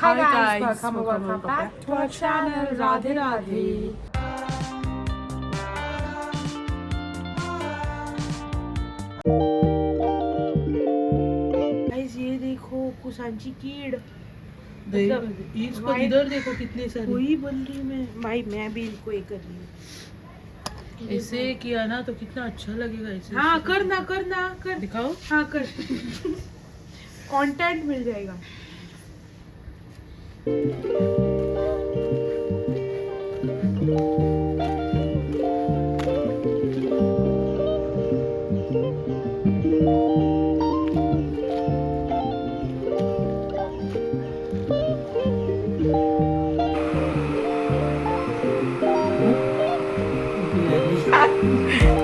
Hi guys, welcome back to our channel. Radhe Radhe. Guys, ये देखो कुसांची कीड़। इसको इधर देखो कितने सारे। वही बोल रही मैं भाई, मैं भी इनको ये कर रही हूँ। ऐसे किया ना तो कितना अच्छा लगेगा ऐसे। हाँ करना कर दिखाओ। हाँ कर कंटेंट मिल जाएगा।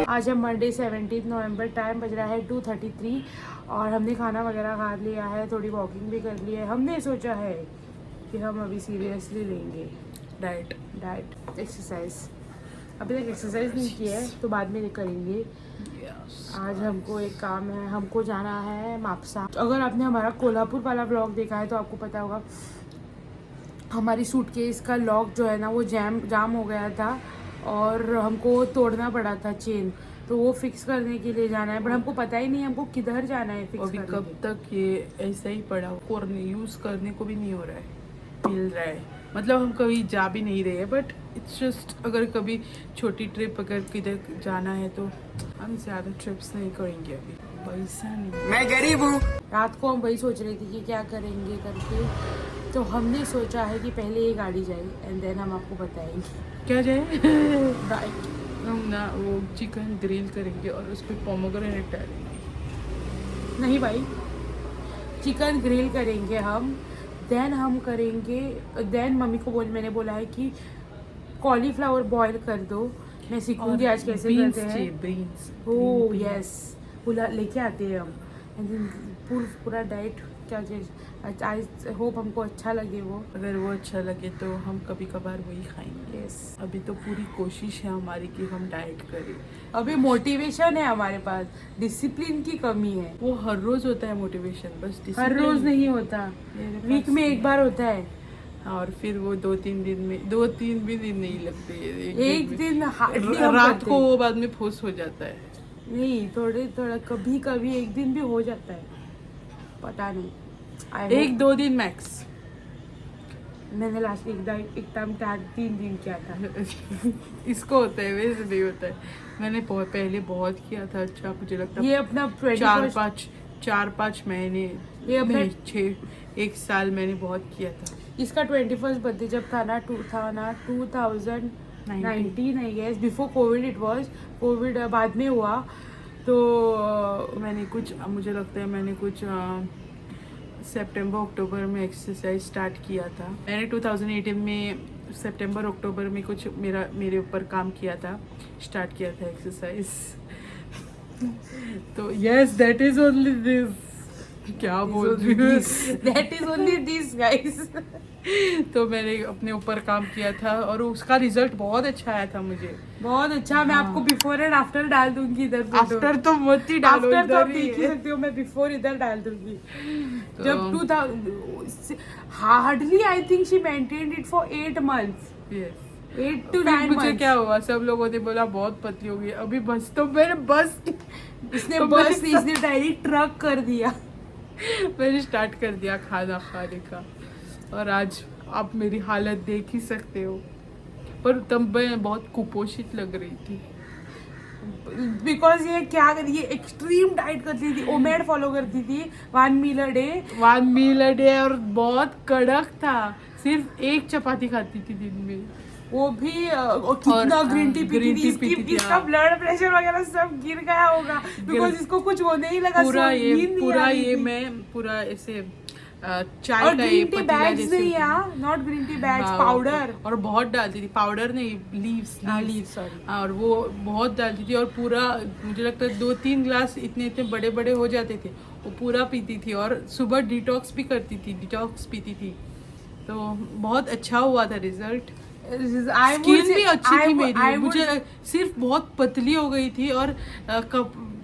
आज है मंडे 17 नवंबर। टाइम बज रहा है 2:33 और हमने खाना वगैरह खा लिया है, थोड़ी वॉकिंग भी कर ली है। हमने सोचा है कि हम अभी सीरियसली लेंगे डाइट एक्सरसाइज। अभी तक एक्सरसाइज नहीं की है तो बाद में करेंगे। आज हमको एक काम है, हमको जाना है मापसा। अगर आपने हमारा कोल्हापुर वाला व्लॉग देखा है तो आपको पता होगा हमारी सूटकेस का लॉक जो है ना वो जाम हो गया था और हमको तोड़ना पड़ा था चेन, तो वो फिक्स करने के लिए जाना है। बट हमको पता ही नहीं हमको किधर जाना है फिक्स अभी करने कब तक ये ऐसा ही पड़ा, यूज करने को भी नहीं हो रहा है, मिल रहा है। मतलब हम कभी जा भी नहीं रहे हैं, बट इट्स जस्ट अगर कभी छोटी ट्रिप अगर किधर जाना है तो हम ज़्यादा ट्रिप्स नहीं करेंगे। अभी पैसा नहीं, मैं गरीब हूँ। रात को हम वही सोच रहे थे कि क्या करेंगे करके, तो हमने सोचा है कि पहले ये गाड़ी जाए एंड देन हम आपको बताएंगे क्या जाए। राइट। हम ना वो चिकन ग्रिल करेंगे और उस पर पोमोग्रेनेट डालेंगे। नहीं भाई, चिकन ग्रिल करेंगे हम, देन हम करेंगे, देन मम्मी को मैंने बोला है कि कॉलीफ्लावर बॉईल कर दो। मैं सीखूंगी आज कैसे करते हैं। बीन्स ओह यस, पुला लेके आते हैं हम एंड देन पूरा डाइट क्या आई होप हमको अच्छा लगे वो। अगर वो अच्छा लगे तो हम कभी कभार वही खाएंगे। यस, अभी तो पूरी कोशिश है हमारी कि हम डाइट करें। अभी मोटिवेशन है हमारे पास, डिसिप्लिन की कमी है। वो हर रोज होता है मोटिवेशन, बस हर discipline रोज नहीं होता, मेरे वीक पास में एक नहीं। बार होता है। और फिर वो 2-3 दिन में 2-3 भी दिन नहीं लगते, एक दिन hardly हम रात करते को हैं। वो बाद में फुस हो जाता है। नहीं, थोड़ा कभी एक दिन भी हो जाता है, पता नहीं। I 1-2 दिन मैक्स। hope- मैंने लास्ट एक टाइम 3 दिन किया था। इसको होता है, वैसे नहीं होता है। मैंने पहले बहुत किया था। अच्छा मुझे लगता है ये अपना 4-5 महीने, ये अपना- नहीं 1 साल मैंने बहुत किया था। इसका 21st बर्थडे जब था ना 2019 I guess, before COVID it was. COVID बाद में हुआ तो मैंने कुछ, मुझे लगता है मैंने कुछ सितंबर अक्टूबर में एक्सरसाइज स्टार्ट किया था। मैंने 2018 में सितंबर अक्टूबर में कुछ मेरे ऊपर काम किया था, स्टार्ट किया था एक्सरसाइज। तो yes, that is only this. क्या बोल रही हूँ, that is only this guys. तो मैंने अपने ऊपर काम किया था और उसका रिजल्ट बहुत अच्छा आया था मुझे। बहुत अच्छा। मैं आपको बिफोर एंड आफ्टर डाल दूंगी इधर। आफ्टर तो मत ही डालो, आफ्टर तो आप इधर ही देख ही है। सकते हो, मैं बिफोर इधर डाल दूंगी। तो जब 2000 hardly I think she maintained it for 8 months, yes. 8 to फिर 9 मुझे months। क्या हुआ, सब लोगों ने बोला बहुत पतली हो गई। अभी बस तो मैंने बस इसने तो बस मैंने इसने डायरेक्ट ट्रक कर दिया। मैंने स्टार्ट कर दिया खाना खाने का, और आज आप मेरी हालत देख ही सकते हो। पर तब मैं बहुत कुपोषित लग रही थी। बिकॉज ये एक्सट्रीम डाइट करती थी, ओमेड फॉलो करती थी, 1 meal a day। 1 meal a day, और बहुत कड़क था। सिर्फ 1 चपाती खाती थी दिन में। वो भी कितना ग्रीन टी पीती थी। इसका ब्लड प्रेशर वगैरह सब गिर गया होगा बिकॉज इसको कुछ होने ही लगा। मैं पूरा ऐसे चाय और का ग्रीन टी पतीला बैग्स जैसे नहीं होती है। है, नॉट ग्रीन टी बैग्स, हाँ, पाउडर। और बहुत डालती थी, पाउडर नहीं, लीव्स। सॉरी। और वो बहुत डालती थी और पूरा मुझे लगता है 2-3 ग्लास इतने बड़े बड़े हो जाते थे, वो पूरा पीती थी। और सुबह डिटॉक्स भी करती थी, डिटॉक्स पीती थी। तो बहुत अच्छा हुआ था रिजल्ट। स्किन भी अच्छी थी मेरी। मुझे सिर्फ बहुत पतली हो गई थी और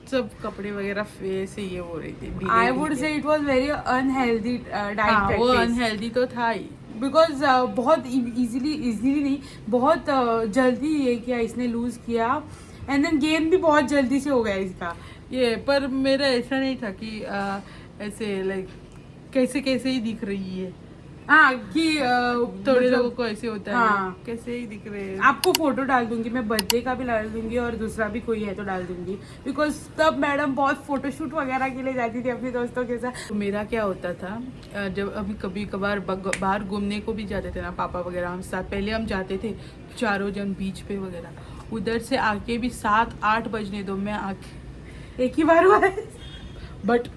सब कपड़े वगैरह से ये हो रही थी I would say it was very unhealthy diet हाँ, वो अनहेल्दी तो था ही बिकॉज बहुत इजीली नहीं, बहुत जल्दी ये किया इसने, लूज किया एंड देन गेन भी बहुत जल्दी से हो गया इसका। ये पर मेरा ऐसा नहीं था कि ऐसे लाइक कैसे कैसे ही दिख रही है। हाँ कि थोड़े मतलब, लोगों को ऐसे होता है हाँ, कैसे ही दिख रहे हैं। आपको फोटो डाल दूंगी मैं, बर्थडे का भी डाल दूंगी और दूसरा भी कोई है तो डाल दूंगी, बिकॉज तब मैडम बहुत फोटोशूट वगैरह के लिए जाती थी अपने दोस्तों के साथ। तो मेरा क्या होता था, जब अभी कभी कभार बाहर घूमने को भी जाते थे ना पापा वगैरह हम साथ, पहले हम जाते थे चारों जन बीच पे वगैरह, उधर से आके भी 7-8 बजने दो, मैं आके एक ही बार हुआ है बट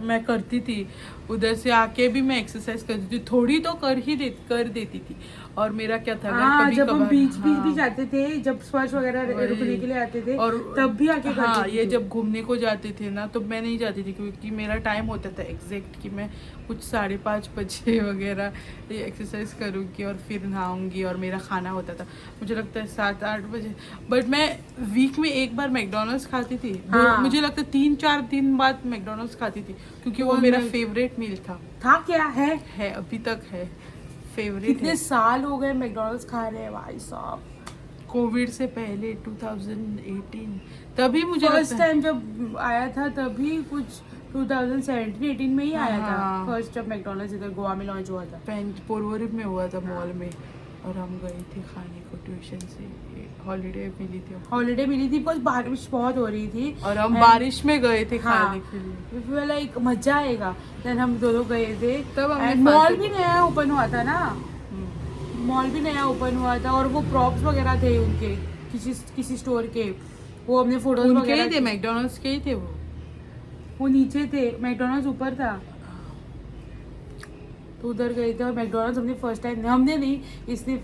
मैं करती थी, उधर से आके भी मैं एक्सरसाइज करती थी, थोड़ी तो कर देती थी। और मेरा क्या था, हाँ, कभी जब हम बीच भी हाँ, जाते थे, जब स्पर्श वगैरह वही। रुकने के लिए आते थे और तब भी आके हाँ, करती ये थी। जब घूमने को जाते थे ना तो मैं नहीं जाती थी, क्योंकि मेरा टाइम होता था एग्जैक्ट कि मैं कुछ 5:30 बजे वगैरह ये एक्सरसाइज करूँगी और फिर नहाऊंगी और मेरा खाना होता था मुझे लगता है 7-8 बजे। बट मैं वीक में एक बार मैकडोनल्ड्स खाती थी, हाँ। मुझे लगता है 3-4 दिन बाद मैकडोनल्ड्स खाती थी, क्योंकि वो मेरा फेवरेट मील था क्या है अभी तक है फेवरेट। कितने साल हो गए मैकडोनल्ड्स खा रहे हैं भाई साहब। कोविड से पहले 2018 तभी मुझे फर्स्ट लगता है टाइम जब आया था तभी कुछ 2017-18 में ही आया था हाँ। फर्स्ट जब मैकडोनल्ड्स इधर गोवा में लॉन्च हुआ था। पोरवोरिब में हुआ था मॉल में, और हम गए थे खाने को ट्यूशन से, हॉलीडे मिली थी हॉलीडे मिली थी बिकॉज बारिश बहुत हो रही थी और हम And- बारिश में गए थे हाँ, खाने के लिए। लाइक मजा आएगा। देन हम दोनों गए थे, तब हमने मॉल फालतू- भी नया ओपन हुआ था ना, मॉल भी नया ओपन हुआ था और वो प्रॉप्स वगैरह थे उनके किसी स्टोर के, वो हमने फोटोज उनके वगैरह ही थे, मैकडोनल्ड्स के ही थे वो नीचे थे, मैकडोनल्ड्स ऊपर था, तो उधर गए थे। और मैकडोनल्ड्स हमने फर्स्ट टाइम, हमने नहीं, इसने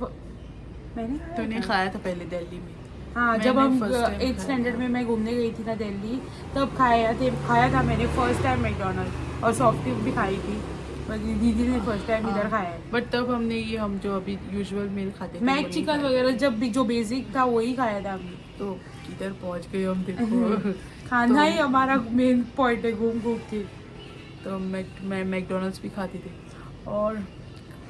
मैंने तो नहीं खाया था पहले दिल्ली में। हाँ, मैंने जब हम first time 8th खाया स्टैंडर्ड था। में मैं घूमने गई थी ना दिल्ली, तब खाया था मैंने फर्स्ट टाइम मैकडोनल्ड, और सॉफ्ट टिप भी खाई थी, दीदी ने फर्स्ट टाइम इधर खाया है। बट तब हमने ये हम जो अभी यूजुअल मील खाते थे मैक चिकन वगैरह जब भी जो बेसिक था वही खाया था हमने। तो किधर पहुंच गए हम देखो। खाना तो- ही हमारा मेन पॉइंट है घूम घूम के। तो मैं मैकडोनल्ड्स भी खाती थी, और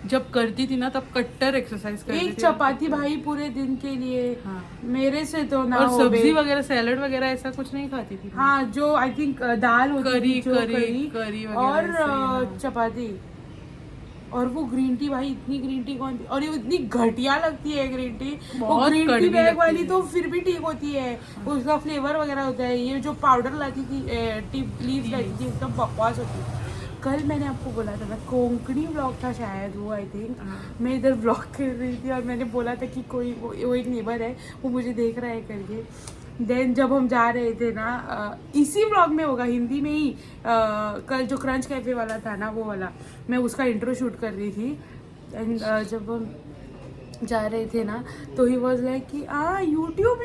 जब करती थी ना तब कट्टर एक्सरसाइज करती एक थी। चपाती भाई पूरे दिन के लिए, हाँ। मेरे से तो ना और हो सब्जी बे। वगैरह सैलड वगैरह ऐसा कुछ नहीं खाती थी। हाँ, जो आई थिंक दाल होती करी थी, जो करी वगैरह और ऐसे ही, हाँ। चपाती, और वो ग्रीन टी भाई, इतनी ग्रीन टी कौन, और ये इतनी घटिया लगती है ग्रीन टी। वो बहुत ग्रीन टी कड़वी बैग लगती वाली है। तो फिर भी ठीक होती है, उसका फ्लेवर वगैरह होता है। ये जो पाउडर लाती थी, टी लीफ लाती थी, एकदम बकवास होती है। कल मैंने आपको बोला था ना, कोंकणी ब्लॉग था शायद वो, आई थिंक मैं इधर ब्लॉग कर रही थी और मैंने बोला था कि कोई वो एक नेबर है, वो मुझे देख रहा है करके। देन जब हम जा रहे थे ना, इसी ब्लॉग में होगा, हिंदी में ही, कल जो क्रंच कैफे वाला था ना, वो वाला, मैं उसका इंट्रो शूट कर रही थी। एंड जब हम जा रहे थे ना, तो ही वॉज लाइक कि यूट्यूब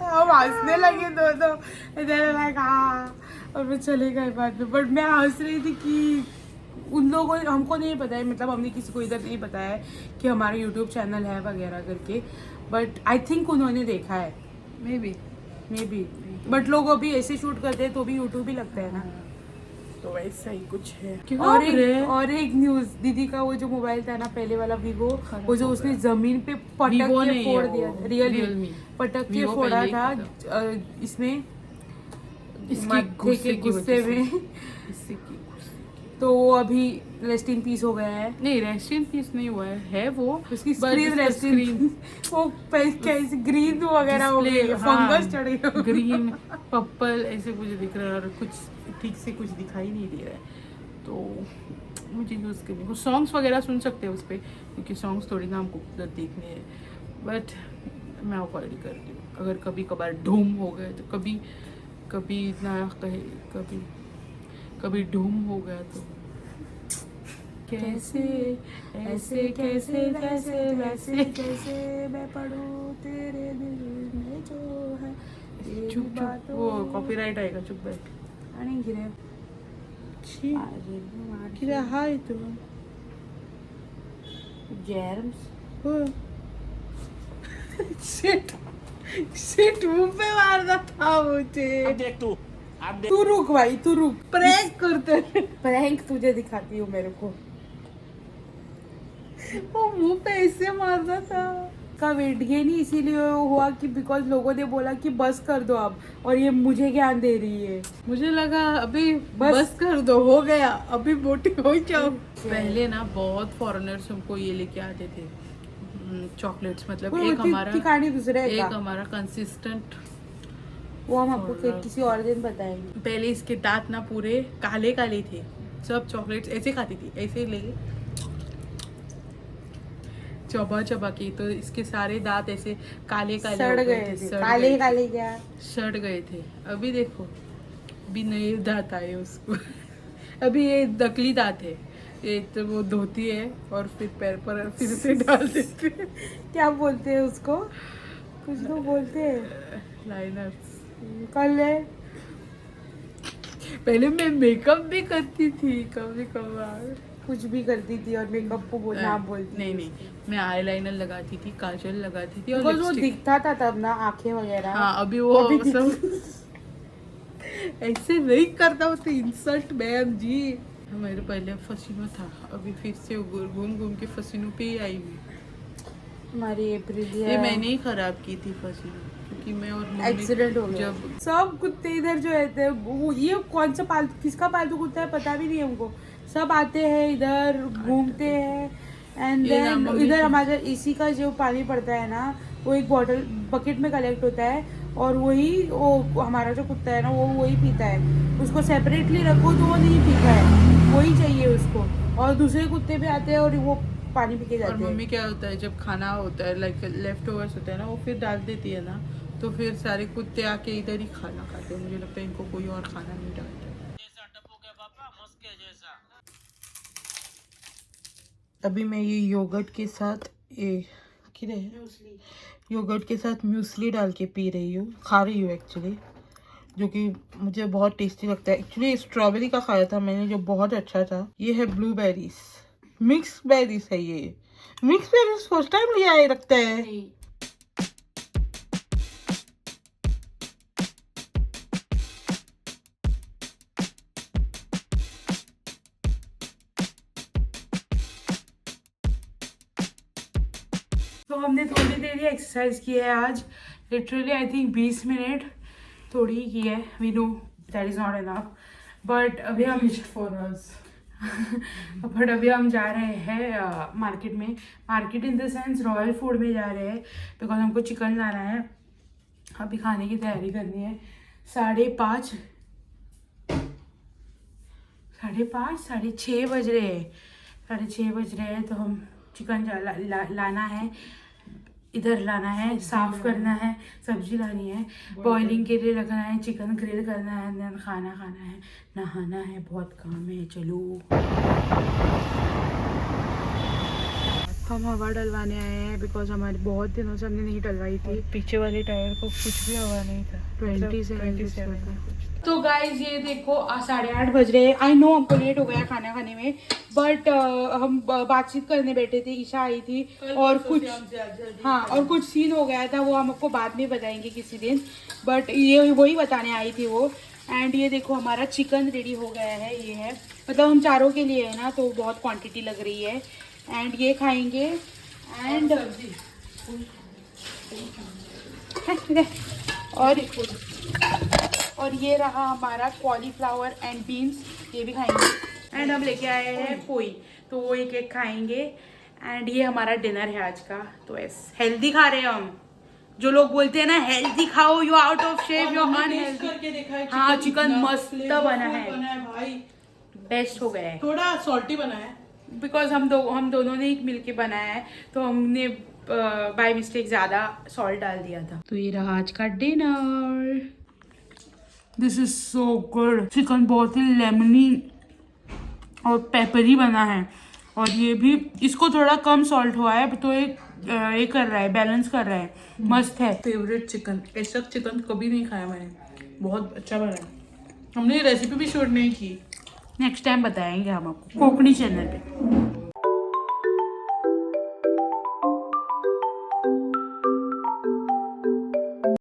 हम हंसने लगे दोनों, लाइक हाँ, और मैं चले गए बाद में। बट मैं हंस रही थी कि उन लोगों हमको नहीं पता है, मतलब हमने किसी को इधर नहीं बताया है कि हमारा यूट्यूब चैनल है वगैरह करके, बट आई थिंक उन्होंने देखा है, मे बी। बट लोग अभी ऐसे शूट करते हैं तो भी यूट्यूब ही लगता है ना। तो वैसा ही कुछ है। और एक न्यूज, दीदी का वो जो मोबाइल था ना पहले वाला वीवो, वो जो उसने जमीन पे पटक Vivo के नहीं फोड़ है दिया, वो, रियलमी पटक के Vivo फोड़ा पहले था ही इसमें इसके माथे के गुस्से में। इससे की तो वो अभी रेस्ट इन पीस हो गया है। नहीं, रेस्ट इन पीस नहीं हुआ है वो, उसकी but स्क्रीन उसका रेस्ट इन, वो कैसे ग्रीन वगैरह हो गई है, फंगस चढ़ गया, ग्रीन पर्पल ऐसे कुछ दिख रहा है, और कुछ ठीक से कुछ दिखाई नहीं दे रहा है। तो मुझे यूज़ करने को सॉन्ग्स वगैरह सुन सकते हैं उस पर, क्योंकि सॉन्ग्स थोड़ी ना हमको उधर देखने हैं, बट मैं अवॉइड करती हूँ। अगर कभी कभार धूम हो गए तो कभी ना कहे, कभी धूम हो गया तो कैसे ऐसे कैसे वैसे वैसे कैसे मैं पढ़ूं तेरे दिल में जो है, तेरी चुप चुप, बातों वो कॉपीराइट आएगा, चुप बैठ। आणि गिरे छी, किती हाय तू जर्म्स हो शिट, शिट मुंह पे मारना था मुझे। देख तू तू रुक भाई, तू रुक। प्रैंक करते प्रैंक तुझे दिखाती हूँ मेरे को। वो मुंह पे ऐसे मारना था। का वेट गेन ही इसीलिए हुआ कि बिकॉज लोगों ने बोला कि बस कर दो अब, और ये मुझे ज्ञान दे रही है। मुझे लगा अभी बस कर दो, हो गया, अभी मोटी हो जाओ। पहले ना बहुत फॉरेनर्स हमको ये लेके आते थे चॉकलेट्स, मतलब एक हमारा कहानी दूसरे एक का, हमारा कंसिस्टेंट। वो हम आपको किसी और दिन बताएंगे। पहले इसके दांत ना पूरे काले काले थे, सब चॉकलेट्स ऐसे खाती थी, ऐसे लेके चबा चबा के, तो इसके सारे दांत ऐसे काले काले सड़ गए थे। काले काले क्या सड़ गए थे। अभी देखो, अभी नए दांत आए उसको। अभी ये नकली दांत है, ये तो वो धोती है और फिर पैर पर फिर से डाल देते हैं। क्या बोलते हैं उसको, कुछ तो बोलते हैं। लाइनर्स। कल है। पहले मैं मेकअप भी करती थी कभी कभार, कुछ भी करती थी और मेकअप को नाम बोलती। नहीं, मैं आईलाइनर लगाती थी, काजल लगाती थी और बिकॉज वो लिपस्टिक। दिखता था तब ना, आंखें वगैरह। हाँ, अभी वो सब ऐसे नहीं करता हूँ तो इंसल्ट मैम जी। हमारे पहले फसीनो था, अभी फिर से घूम घूम के फसीनो पे ही आई हुई। हमारी अप्रैल ये मैंने ही खराब की थी फसीनो, क्योंकि मैं और मम्मी एक्सीडेंट हो गया। जब सब कुत्ते इधर जो रहते हैं वो, ये कौन सा पालतू, किसका पालतू कुत्ता है पता भी नहीं है हमको। सब आते हैं इधर, घूमते हैं, एंड ये ना देन मम्मी इधर की- हमारे एसी का जो पानी पड़ता है ना, वो एक बॉटल बकेट में कलेक्ट होता है, और वही वो हमारा जो कुत्ता है ना वो वही पीता है। उसको सेपरेटली रखो तो वो नहीं पीता है, वही चाहिए उसको। और दूसरे कुत्ते भी आते हैं और वो पानी पी के और जाते मम्मी हैं। क्या होता है, जब खाना होता है लाइक लेफ्ट ओवर्स होता है ना, वो फिर डाल देती है ना, तो फिर सारे कुत्ते आके इधर ही खाना खाते हैं। मुझे लगता है इनको कोई और खाना नहीं डालता। अभी मैं ये योगर्ट के साथ योगर्ट के साथ म्यूसली डाल के पी रही हूँ, खा रही हूँ एक्चुअली, जो कि मुझे बहुत टेस्टी लगता है। एक्चुअली स्ट्रॉबेरी का खाया था मैंने, जो बहुत अच्छा था। ये है ब्लूबेरीज, मिक्स बेरीज है ये। मिक्स बेरीज फर्स्ट टाइम लिया है लगता है। तो हमने थोड़ी देर ही एक्सरसाइज की है आज, लिटरली आई थिंक 20 मिनट थोड़ी ही की है। We know that is not enough, but अभी हम बट अभी हम जा रहे हैं मार्केट में। Market in the sense royal food में जा रहे हैं, बिकॉज हमको चिकन लाना है। अभी खाने की तैयारी करनी है। 5:30 6:30 बज रहे हैं। 6:30 बज रहे हैं, तो हम चिकन लाना है, इधर लाना है, साफ करना है, सब्जी लानी है, बॉइलिंग के लिए रखना है, चिकन ग्रिल करना है, देन खाना खाना है, नहाना है, बहुत काम है। चलो हम हवा डलवाने आए हैं, बिकॉज हमारे बहुत दिनों से हमने नहीं डलवाई थी। पीछे वाले टायर को कुछ भी हवा नहीं था। 27 तो गाइज ये देखो 8:30 बज रहे हैं। आई नो हमको लेट हो गया खाना खाने में, बट हम बातचीत करने बैठे थे, ईशा आई थी और कुछ और कुछ सीन हो गया था, वो हम आपको बाद में बताएंगे किसी दिन, बट ये वही बताने आई थी वो। एंड ये देखो हमारा चिकन रेडी हो गया है। ये है, मतलब हम चारों के लिए है ना, तो बहुत क्वांटिटी लग रही है। एंड ये खाएंगे, एंड और ये रहा हमारा कॉलीफ्लावर एंड बीन्स, ये भी खाएंगे। एंड हम लेके आए हैं पोई, तो वो एक एक खाएंगे। एंड ये हमारा डिनर है आज का। तो ऐसे हेल्दी खा रहे हैं हम। जो लोग बोलते हैं ना हेल्दी खाओ, you out of shape, you unhealthy. हाँ, चिकन मस्त बना है भाई, बेस्ट हो गया है। थोड़ा सॉल्टी बना है बिकॉज हम दोनों ने एक मिलके बनाया है, तो हमने बाय मिस्टेक ज़्यादा सॉल्ट डाल दिया था। तो ये रहा आज का dinner. This is so good. Chicken बहुत ही लेमनी और पेपरी बना है, और ये भी इसको थोड़ा कम सॉल्ट हुआ है, तो ये कर रहा है, बैलेंस कर रहा है, मस्त है। फेवरेट चिकन, ऐसा चिकन कभी नहीं खाया मैंने, बहुत अच्छा बना है। हमने रेसिपी भी शूट नहीं की, नेक्स्ट टाइम बताएंगे हम आपको कोकणी चैनल पे।